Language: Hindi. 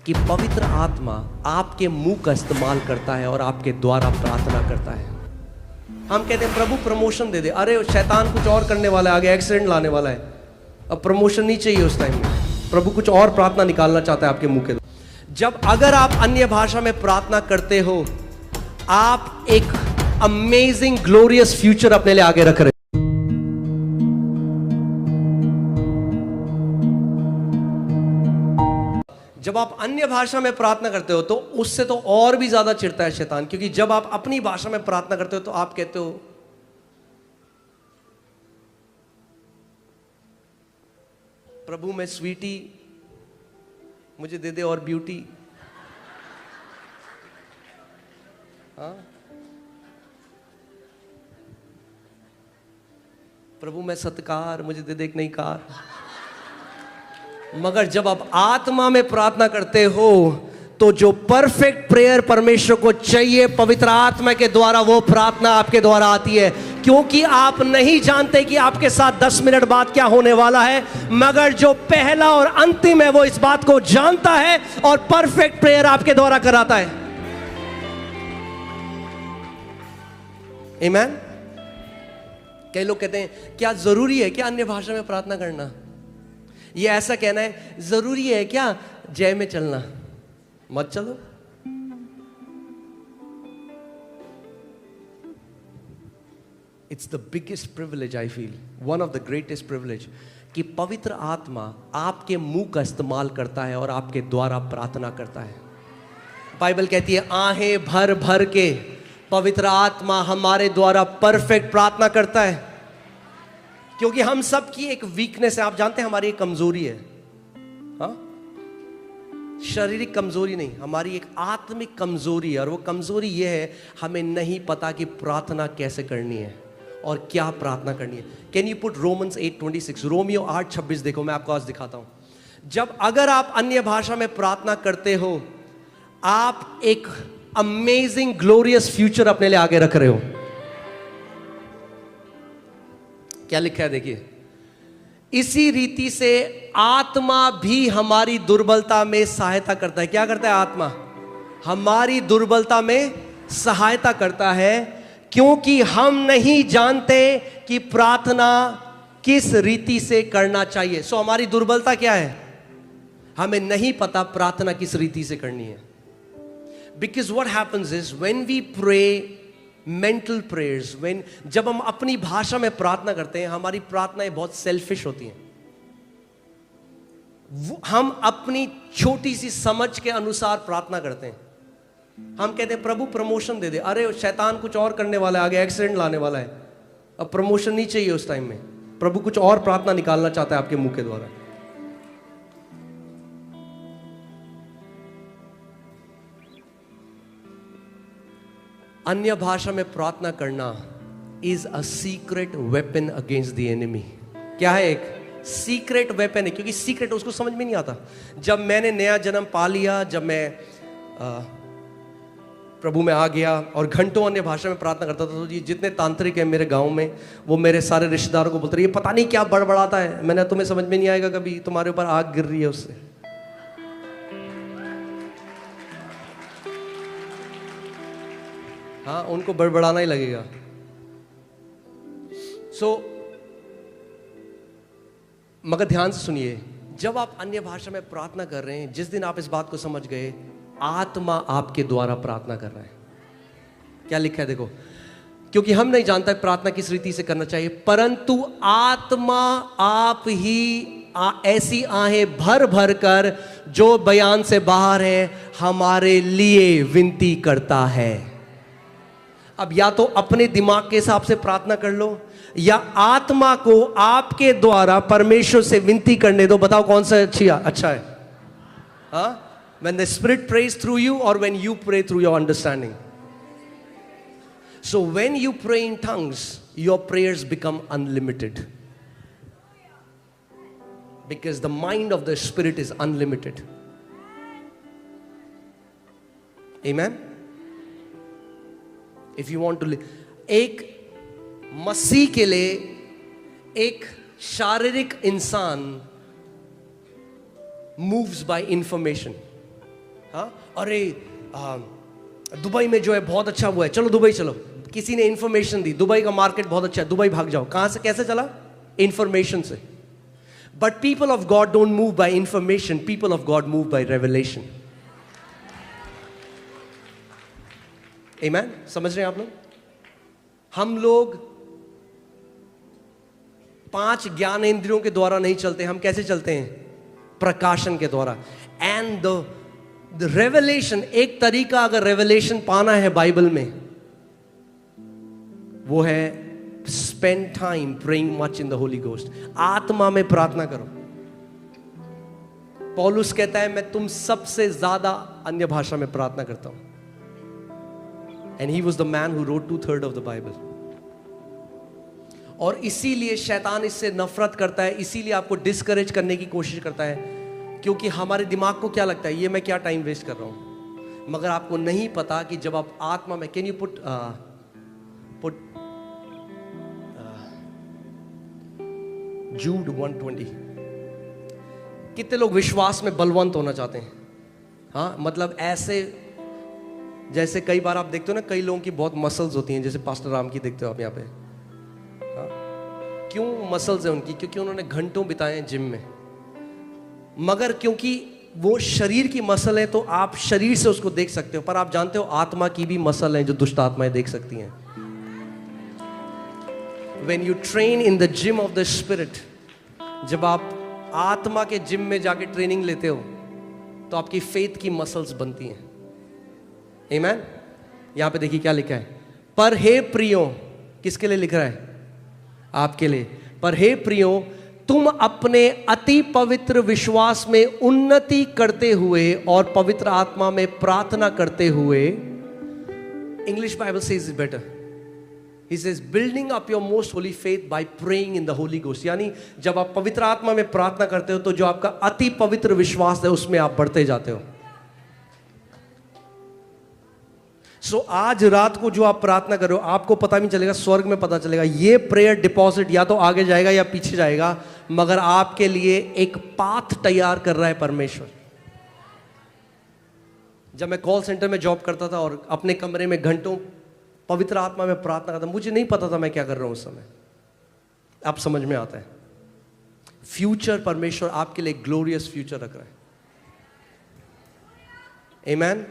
कि पवित्र आत्मा आपके मुंह का इस्तेमाल करता है और आपके द्वारा प्रार्थना करता है। हम कहते हैं प्रभु प्रमोशन दे दे, अरे शैतान कुछ और करने वाला है, आगे एक्सीडेंट लाने वाला है, अब प्रमोशन नहीं चाहिए उस टाइम में। प्रभु कुछ और प्रार्थना निकालना चाहता है आपके मुंह के। जब अगर आप अन्य भाषा में प्रार्थना करते हो, आप एक अमेजिंग ग्लोरियस फ्यूचर अपने लिए आगे रख रहे हो। जब आप अन्य भाषा में प्रार्थना करते हो तो उससे तो और भी ज्यादा चिढ़ता है शैतान, क्योंकि जब आप अपनी भाषा में प्रार्थना करते हो तो आप कहते हो प्रभु मैं स्वीटी, मुझे दे दे और ब्यूटी। हाँ, प्रभु मैं सत्कार, मुझे दे दे एक नई कार। मगर जब आप आत्मा में प्रार्थना करते हो तो जो परफेक्ट प्रेयर परमेश्वर को चाहिए, पवित्र आत्मा के द्वारा वो प्रार्थना आपके द्वारा आती है, क्योंकि आप नहीं जानते कि आपके साथ 10 मिनट बाद क्या होने वाला है। मगर जो पहला और अंतिम है वो इस बात को जानता है और परफेक्ट प्रेयर आपके द्वारा कराता है। आमीन। कई लोग कहते हैं क्या जरूरी है क्या अन्य भाषा में प्रार्थना करना? ये ऐसा कहना है जरूरी है क्या जय में चलना? मत चलो। It's the biggest privilege, I feel one of the greatest privilege, कि पवित्र आत्मा आपके मुंह का इस्तेमाल करता है और आपके द्वारा प्रार्थना करता है। बाइबल कहती है आहें भर भर के पवित्र आत्मा हमारे द्वारा परफेक्ट प्रार्थना करता है, क्योंकि हम सब की एक वीकनेस है। आप जानते हैं हमारी एक कमजोरी है, हाँ, शारीरिक कमजोरी नहीं, हमारी एक आत्मिक कमजोरी है। और वो कमजोरी ये है हमें नहीं पता कि प्रार्थना कैसे करनी है और क्या प्रार्थना करनी है। Can you put Romans 8:26, Romeo 8:26 देखो, मैं आपको आज दिखाता हूं। जब अगर आप अन्य भाषा में प्रार्थना करते हो, आप एक अमेजिंग ग्लोरियस फ्यूचर अपने लिए आगे रख रहे हो। क्या लिखा है देखिए, इसी रीति से आत्मा भी हमारी दुर्बलता में सहायता करता है। क्या करता है आत्मा? हमारी दुर्बलता में सहायता करता है, क्योंकि हम नहीं जानते कि प्रार्थना किस रीति से करना चाहिए। सो हमारी दुर्बलता क्या है? हमें नहीं पता प्रार्थना किस रीति से करनी है। Because what happens is when we pray mental prayers, when जब हम अपनी भाषा में प्रार्थना करते हैं, हमारी प्रार्थनाएं बहुत सेल्फिश होती हैं। हम अपनी छोटी सी समझ के अनुसार प्रार्थना करते हैं। हम कहते हैं प्रभु प्रमोशन दे दे, अरे शैतान कुछ और करने वाला है, आगे एक्सीडेंट लाने वाला है, अब प्रमोशन नहीं चाहिए उस टाइम में। प्रभु कुछ और प्रार्थना निकालना चाहता है आपके मुंह के द्वारा। अन्य भाषा में प्रार्थना करना is a secret weapon against the enemy. क्या है? एक सीक्रेट वेपन है, क्योंकि सीक्रेट उसको समझ में नहीं आता। जब मैंने नया जन्म पा लिया, जब मैं प्रभु में आ गया और घंटों अन्य भाषा में प्रार्थना करता था, तो ये जितने तांत्रिक हैं मेरे गांव में, वो मेरे सारे रिश्तेदारों को बोलते रहे ये पता नहीं क्या बड़बड़ाता है। मैंने तुम्हें समझ में नहीं आएगा, कभी तुम्हारे ऊपर आग गिर रही है उससे। हाँ, उनको बड़बड़ाना ही लगेगा। मगर ध्यान से सुनिए, जब आप अन्य भाषा में प्रार्थना कर रहे हैं, जिस दिन आप इस बात को समझ गए, आत्मा आपके द्वारा प्रार्थना कर रहा है। क्या लिखा है देखो, क्योंकि हम नहीं जानते प्रार्थना किस रीति से करना चाहिए, परंतु आत्मा आप ही ऐसी आहें भर भर कर जो बयान से बाहर है हमारे लिए विनती करता है। अब या तो अपने दिमाग के हिसाब से प्रार्थना कर लो, या आत्मा को आपके द्वारा परमेश्वर से विनती करने दो। बताओ कौन सा अच्छा है? हाँ, when the Spirit prays through you or when you pray through your understanding. So when you pray in tongues, your prayers become unlimited, because the mind of the Spirit is unlimited. Amen. If you want to live, एक मसीह के लिए एक शारीरिक इंसान moves by information. हाँ, अरे दुबई में जो है बहुत अच्छा हुआ है, चलो दुबई चलो। किसी ने इंफॉर्मेशन दी, दुबई का मार्केट बहुत अच्छा है, दुबई भाग जाओ। कहां से, कैसे चला? इंफॉर्मेशन से। But people of God don't move by information, people of God move by revelation. Amen? समझ रहे हैं आप लोग? हम लोग 5 ज्ञानेंद्रियों के द्वारा नहीं चलते, हम कैसे चलते हैं? प्रकाशन के द्वारा। एंड द रेवलेशन, एक तरीका अगर रेवलेशन पाना है बाइबल में, वो है spend time praying much in the Holi ghost. आत्मा में प्रार्थना करो। पौलुस कहता है मैं तुम सबसे ज्यादा अन्य भाषा में प्रार्थना करता हूं। And he was the man who wrote 2/3 of the Bible. और इसीलिए शैतान इससे नफरत करता है, इसीलिए आपको डिस्करेज करने की कोशिश करता है, क्योंकि हमारे दिमाग को क्या लगता है, ये मैं क्या टाइम वेस्ट कर रहा हूं। मगर आपको नहीं पता कि जब आप आत्मा में, कैन यू पुट जूड 120। कितने लोग विश्वास में बलवंत होना चाहते हैं? हाँ, मतलब ऐसे जैसे कई बार आप देखते हो ना, कई लोगों की बहुत मसल्स होती हैं, जैसे पास्टर राम की देखते हो आप यहाँ पे। हाँ? क्यों मसल्स है उनकी? क्योंकि उन्होंने घंटों बिताए हैं जिम में। मगर क्योंकि वो शरीर की मसल है तो आप शरीर से उसको देख सकते हो, पर आप जानते हो आत्मा की भी मसल है जो दुष्ट आत्माएं देख सकती हैं। When you train in the gym of the spirit, जब आप आत्मा के जिम में जाके ट्रेनिंग लेते हो तो आपकी फेथ की मसल्स बनती हैं। Amen? यहां पे देखिए क्या लिखा है, पर हे प्रियो, किसके लिए लिख रहा है? आपके लिए। पर हे प्रियो, तुम अपने अति पवित्र विश्वास में उन्नति करते हुए और पवित्र आत्मा में प्रार्थना करते हुए, English Bible says it better. He says, building up your most holy faith by praying in the Holy Ghost। यानी जब आप पवित्र आत्मा में प्रार्थना करते हो तो जो आपका अति पवित्र विश्वास है उसमें आप बढ़ते जाते हो। आज रात को जो आप प्रार्थना कर रहे हो, आपको पता नहीं चलेगा, स्वर्ग में पता चलेगा। ये प्रेयर डिपॉजिट या तो आगे जाएगा या पीछे जाएगा, मगर आपके लिए एक पाथ तैयार कर रहा है परमेश्वर। जब मैं कॉल सेंटर में जॉब करता था और अपने कमरे में घंटों पवित्र आत्मा में प्रार्थना करता, मुझे नहीं पता था मैं क्या कर रहा हूं उस समय। अब समझ में आता है, फ्यूचर परमेश्वर आपके लिए ग्लोरियस फ्यूचर रख रहा है। आमेन।